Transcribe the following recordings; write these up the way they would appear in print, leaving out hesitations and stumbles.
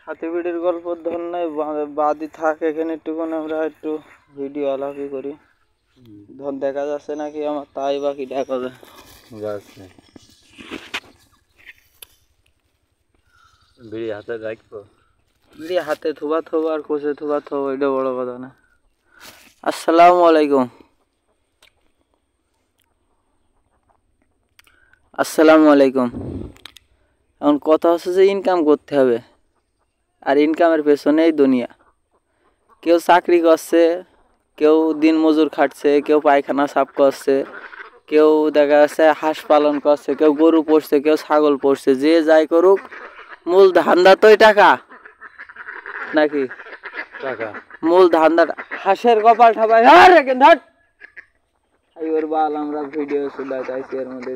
হাতিবিড়ির গল্প ধর নাই বাদি থাকে এখানে একটুখানি আমরা একটু ভিডিও আলাপি করি। ধর দেখা যাচ্ছে নাকি আমার তাই বাকি দেখা যাচ্ছে। বিড়ি হাতে রাখবো, বিড়ি হাতে থুবা থবো আর কোষে থুবা থবো, এটা বড় কথা না। আসসালামু আলাইকুম। আসসালামু আলাইকুম। এখন কথা হচ্ছে যে ইনকাম করতে হবে, আর ইনকামের পেছনেই দুনিয়া। কেউ চাকরি করছে, কেউ দিন মজুর খাটছে, কেউ পায়খানা সাফ করছে, কেউ দেখা যাচ্ছে হাঁস পালন করছে, কেউ গরু পোষছে, কেউ ছাগল পোষছে। যে যাই করুক, মূল ধান্দা তোই টাকা নাকি? টাকা মূল ধান্দা। হাঁসের কপাল ঠাপাই ওর বাল আমরা ভিডিও শুধাইছি এর মধ্যে।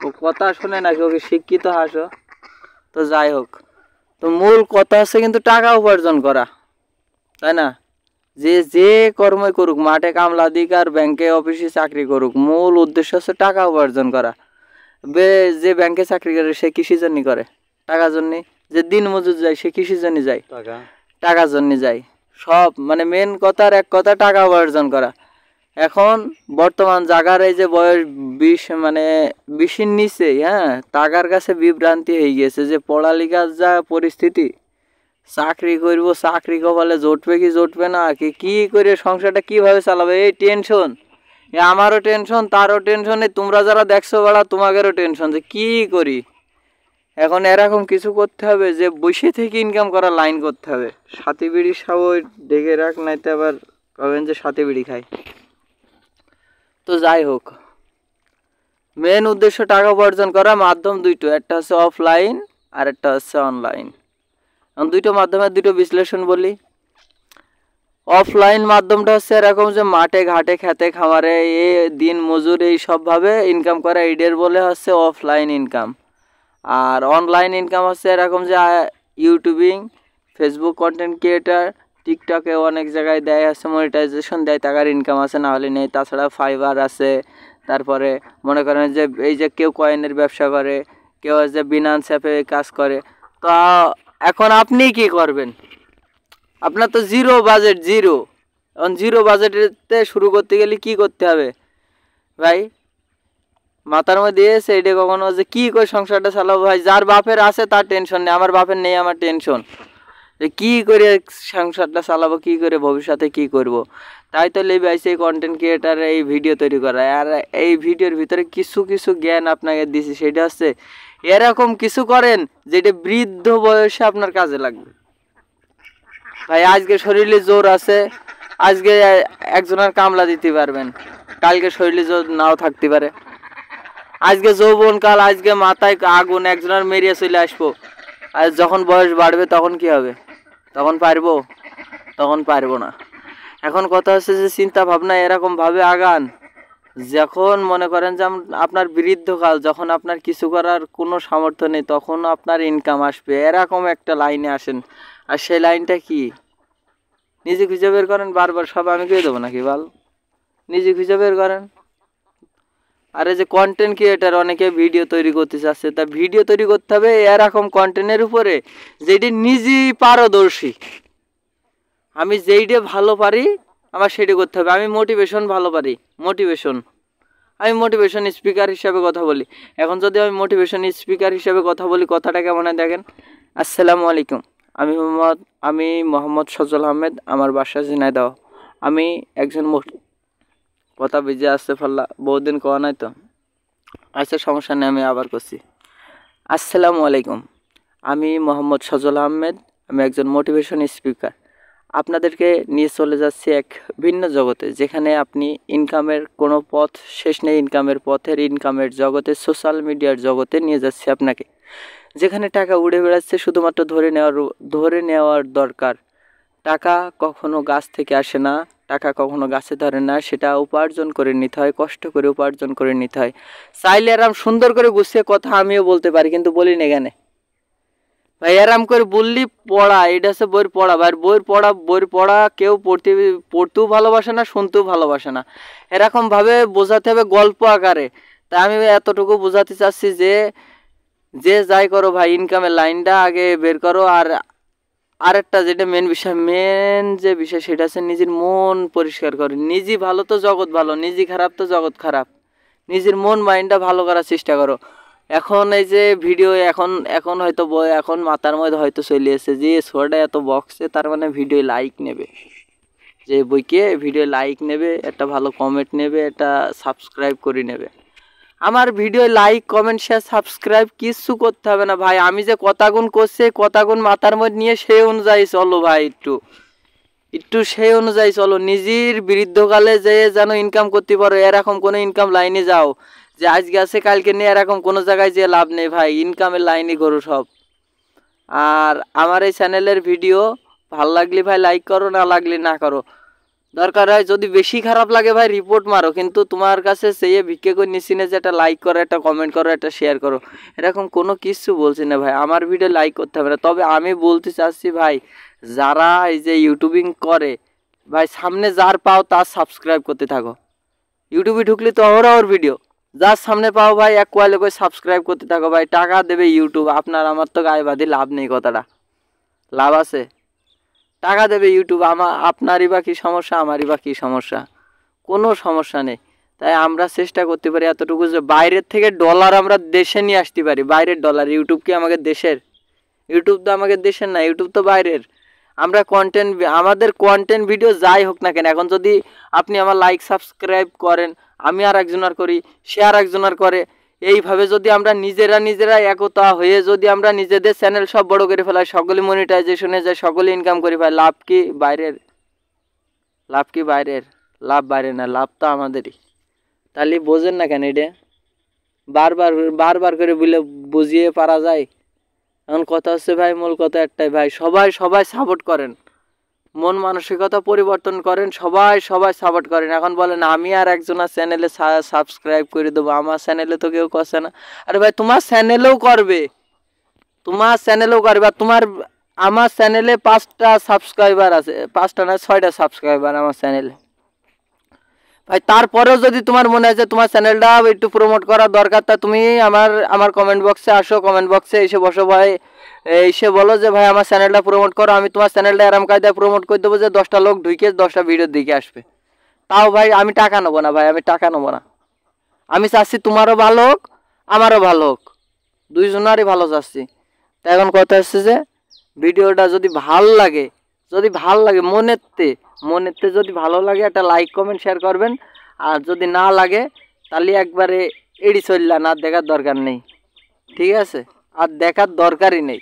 ও কথা শুনে নাকি ওকে শিক্ষিত হাসো? তো যাই হোক, তো মূল কথা হচ্ছে কিন্তু টাকা উপার্জন করা, তাই না? যে যে কর্মই করুক, মাঠে কামলা দিক আর ব্যাংকে অফিসে চাকরি করুক, মূল উদ্দেশ্য হচ্ছে টাকা উপার্জন করা। যে ব্যাংকে চাকরি করে সে কৃষির জন্য করে, টাকার জন্য। যে দিন মজুর যায় সে কৃষির জন্য যায়, টাকার জন্য যায়। সব মানে মেন কথার এক কথা, টাকা উপার্জন করা। এখন বর্তমান জাগার এই যে বয়স 20 নিচে, হ্যাঁ, টাকার কাছে বিভ্রান্তি হয়ে গিয়েছে। যে পড়ালেখার যা পরিস্থিতি, চাকরি করবো, চাকরি কপালে জুটবে কি জুটবে না, কি করে সংসারটা কিভাবে চালাবে, এই টেনশন। আমারও টেনশন, তারও টেনশন, তোমরা যারা দেখছো বেড়া তোমাদেরও টেনশন যে কি করি। এখন এরকম কিছু করতে হবে যে বসে থেকে ইনকাম করার লাইন করতে হবে। সাথী বিড়ি খাও ডেকে রাখ, নাইতে আবার কবেন যে সাথী বিড়ি খাই। তো যাই হোক, মেন উদ্দেশ্য টাকা উপার্জন করা। মাধ্যম দুইটো, একটা হচ্ছে অফলাইন আর একটা হচ্ছে অনলাইন। দুইটো মাধ্যমের দুটো বিশ্লেষণ বলি। অফলাইন মাধ্যমটা হচ্ছে এরকম যে মাঠে ঘাটে খেতে খামারে এ দিন মজুর এই সবভাবে ইনকাম করা, এইডের বলে হচ্ছে অফলাইন ইনকাম। আর অনলাইন ইনকাম হচ্ছে এরকম যে ইউটিউবিং, ফেসবুক কন্টেন্ট ক্রিয়েটার, টিকটকে অনেক জায়গায় দেয় হচ্ছে মনিটাইজেশন দেয়, টাকার ইনকাম আছে, না হলে নেই। তাছাড়া ফাইবার আছে, তারপরে মনে করেন যে এই যে কেউ কয়েনের ব্যবসা করে, কেউ যে বিনান্স অ্যাপে কাজ করে। তো এখন আপনি কি করবেন? আপনার তো জিরো বাজেট, জিরো। এখন জিরো বাজেটেতে শুরু করতে গেলে কি করতে হবে ভাই? মাথার মধ্যে এসে এটা কখনো যে কি করে সংসারটা চালাবো? ভাই, যার বাপের আছে তার টেনশন নেই, আমার বাপের নেই, আমার টেনশন যে কি করে সংসারটা চালাবো, কি করে ভবিষ্যতে কি করব। তাই তো লেবে আইছে এই কন্টেন্ট ক্রিয়েটার, এই ভিডিও তৈরি করা। আর এই ভিডিওর ভিতরে কিছু কিছু জ্ঞান আপনাকে দিছি, সেটা হচ্ছে এরকম কিছু করেন যেটা বৃদ্ধ বয়সে আপনার কাজে লাগবে। ভাই, আজকে শরীরে জোর আছে, আজকে একজনের কামলা দিতে পারবেন, কালকে শরীরে জোর নাও থাকতে পারে। আজকে যৌবন কাল, আজকে মাথায় আগুন, একজনের মেরিয়ে চলে আসবো। আর যখন বয়স বাড়বে তখন কি হবে? তখন পারবো? তখন পারবো না। এখন কথা হচ্ছে যে চিন্তা ভাবনা এরকম ভাবে আগান, যখন মনে করেন যে আপনার বৃদ্ধকাল, যখন আপনার কিছু করার কোনো সামর্থ্য নেই, তখন আপনার ইনকাম আসবে, এরকম একটা লাইনে আসেন। আর সেই লাইনটা কি? নিজে খুঁজে বের করেন। বারবার সব আমি কে দেবো নাকি বল? নিজে খুঁজে বের করেন। আর এই যে কন্টেন্ট ক্রিয়েটার, অনেকে ভিডিও তৈরি করতে চাচ্ছে, তা ভিডিও তৈরি করতে হবে এরকম কন্টেন্টের উপরে যেটি নিজেই পারদর্শী। আমি যেইটা ভালো পারি আমার সেটা করতে হবে। আমি মোটিভেশন ভালো পারি, আমি মোটিভেশন স্পিকার হিসাবে কথা বলি। এখন যদি আমি মোটিভেশন স্পিকার হিসাবে কথা বলি, কথাটা কেমন হয় দেখেন। আসসালামু আলাইকুম, আমি মোহাম্মদ সজল আহমেদ, আমার বাসা ঝিনাইদহ। আমি একজন কথা বেজে আসতে পারলা, বহুদিন কওয়া নাই তো। আচ্ছা, সমস্যা নেই, আমি আবার করছি। আসসালামু আলাইকুম, আমি মোহাম্মদ সজল আহমেদ, আমি একজন মোটিভেশন স্পিকার। আপনাদেরকে নিয়ে চলে যাচ্ছি এক ভিন্ন জগতে, যেখানে আপনি ইনকামের কোনো পথ শেষ নেই, ইনকামের জগতে, সোশ্যাল মিডিয়ার জগতে নিয়ে যাচ্ছি আপনাকে, যেখানে টাকা উড়ে বেড়াচ্ছে, শুধুমাত্র ধরে নেওয়ার দরকার। টাকা কখনো গাছ থেকে আসে না, টাকা কখনো গাছে ধরে না, সেটা উপার্জন করে নিতে হয়, কষ্ট করে উপার্জন করে নিতে হয়। চাইলে আরাম সুন্দর করে গুছিয়ে কথা আমিও বলতে পারি, কিন্তু বলি না কেন ভাই? আরাম করে বললি পড়া, এটা হচ্ছে বইয়ের পড়া। ভাই, বইয়ের পড়া কেউ পড়তেও ভালোবাসে না, শুনতেও ভালোবাসে না। এরকম ভাবে বোঝাতে হবে গল্প আকারে। তাই আমি এতটুকু বোঝাতে চাচ্ছি যে যে যাই করো ভাই ইনকামের লাইনটা আগে বের করো। আর আরেকটা যেটা মেন যে বিষয় সেটা হচ্ছে নিজের মন পরিষ্কার করো। নিজে ভালো তো জগৎ ভালো, নিজে খারাপ তো জগৎ খারাপ। নিজের মন মাইন্ডটা ভালো করার চেষ্টা করো। এখন এই যে ভিডিও এখন এখন হয়তো এখন মাথার মধ্যে হয়তো চলে এসেছে যে ছোটটা এত বক্সে তার মানে ভিডিও লাইক নেবে, যে বইকে ভিডিও লাইক নেবে, একটা ভালো কমেন্ট নেবে, একটা সাবস্ক্রাইব করে নেবে। আমার video like comment share subscribe কিচ্ছু করতে হবে না ভাই। আমি যে কথাগুণ করছে কথাগুণ মাথার মধ্যে নিয়ে সেই অনুযায়ী চলো ভাই, একটু একটু সেই অনুযায়ী চলো। নিজের বৃদ্ধকালে যে যেন ইনকাম করতে পারো এরকম কোনো ইনকাম লাইনে যাও, যে আজকে আছে কালকে নিয়ে এরকম কোনো জায়গায় যে লাভ নেই ভাই। ইনকামের লাইনে করো সব। আর আমার এই চ্যানেলের ভিডিও ভাল লাগলে ভাই লাইক করো, না লাগলে না করো। দরকার হয় যদি বেশি খারাপ লাগে ভাই রিপোর্ট মারো, কিন্তু তোমার কাছে সেই ভিক্ষে করে নিচ্ছি না যে একটা লাইক করো, একটা কমেন্ট করো, একটা শেয়ার করো, এরকম কোনো কিছু বলছি না ভাই। আমার ভিডিও লাইক করতে হবে না, তবে আমি বলতে চাচ্ছি ভাই যারা এই যে ইউটিউবিং করে ভাই সামনে যার পাও তার সাবস্ক্রাইব করতে থাকো। ইউটিউবে ঢুকলে তো ওর ভিডিও যার সামনে পাও ভাই এক কোয়ালে করে সাবস্ক্রাইব করতে থাকো ভাই। টাকা দেবে ইউটিউব, আপনার আমার তো গায়ে বাঁধি লাভ নেই, কথাটা লাভ আছে? টাকা দেবে ইউটিউব, আপনারই বা কী সমস্যা, আমারই বা কী সমস্যা? কোনো সমস্যা নেই। তাই আমরা চেষ্টা করতে পারি এতটুকু যে বাইরের থেকে ডলার আমরা দেশে নিয়ে আসতে পারি। বাইরের ডলার, ইউটিউব কি আমাদের দেশের? ইউটিউব তো আমাদের দেশের না, ইউটিউব তো বাইরের। আমরা আমাদের কন্টেন্ট ভিডিও যাই হোক না কেন, এখন যদি আপনি আমার লাইক সাবস্ক্রাইব করেন, আমি আর একজনের করি, সে আর একজনের করে, এইভাবে যদি আমরা নিজেরা একতা হয়ে যদি আমরা নিজেদের চ্যানেল সব বড় করে ফেলাই, সকলে মনিটাইজেশনে যায়, সকলে ইনকাম করে ফেলাই, লাভ কি বাইরের? লাভ কি বাইরের? লাভ বাইরে না, লাভ তো আমাদেরই। তাহলে বোঝেন না কেন এটা? বারবার বারবার করে বলে বুঝিয়ে পারা যায়? এখন কথা হচ্ছে ভাই, মূল কথা একটাই ভাই, সবাই সাপোর্ট করেন, মন মানসিকতা পরিবর্তন করেন, সবাই সাপোর্ট করেন। এখন বলেন আমি আর একজনের চ্যানেলে সাবস্ক্রাইব করে দেবো, আমার চ্যানেলে তো কেউ করছে না। আরে ভাই তোমার চ্যানেলেও করবে, আর তোমার আমার চ্যানেলে 5টা সাবস্ক্রাইবার আছে, 5টা না 6টা সাবস্ক্রাইবার আমার চ্যানেলে ভাই। তারপরেও যদি তোমার মনে হয় যে তোমার চ্যানেলটা একটু প্রমোট করার দরকার, তা তুমি আমার কমেন্ট বক্সে আসো, কমেন্ট বক্সে এসে বসো ভাই, এসে বলো যে ভাই আমার চ্যানেলটা প্রমোট করো। আমি তোমার চ্যানেলটা এরম কায়দায় প্রমোট করে দেবো যে 10টা লোক ঢুকে 10টা ভিডিও দিকে আসবে। তাও ভাই আমি টাকা নেবো না ভাই, আমি টাকা নেবো না। আমি চাচ্ছি তোমারও ভালো হোক, আমারও ভালো হোক, দুইজনারই ভালো চাচ্ছি। তাই এখন কথা হচ্ছে যে ভিডিওটা যদি ভাল লাগে, মনেতে যদি ভালো লাগে একটা লাইক কমেন্ট শেয়ার করবেন। আর যদি না লাগে তাহলে একবারে এড়ি চললেন, আর দেখার দরকার নেই, ঠিক আছে? আর দেখার দরকারই নেই।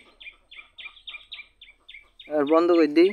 আর বন্ধ করে দিই।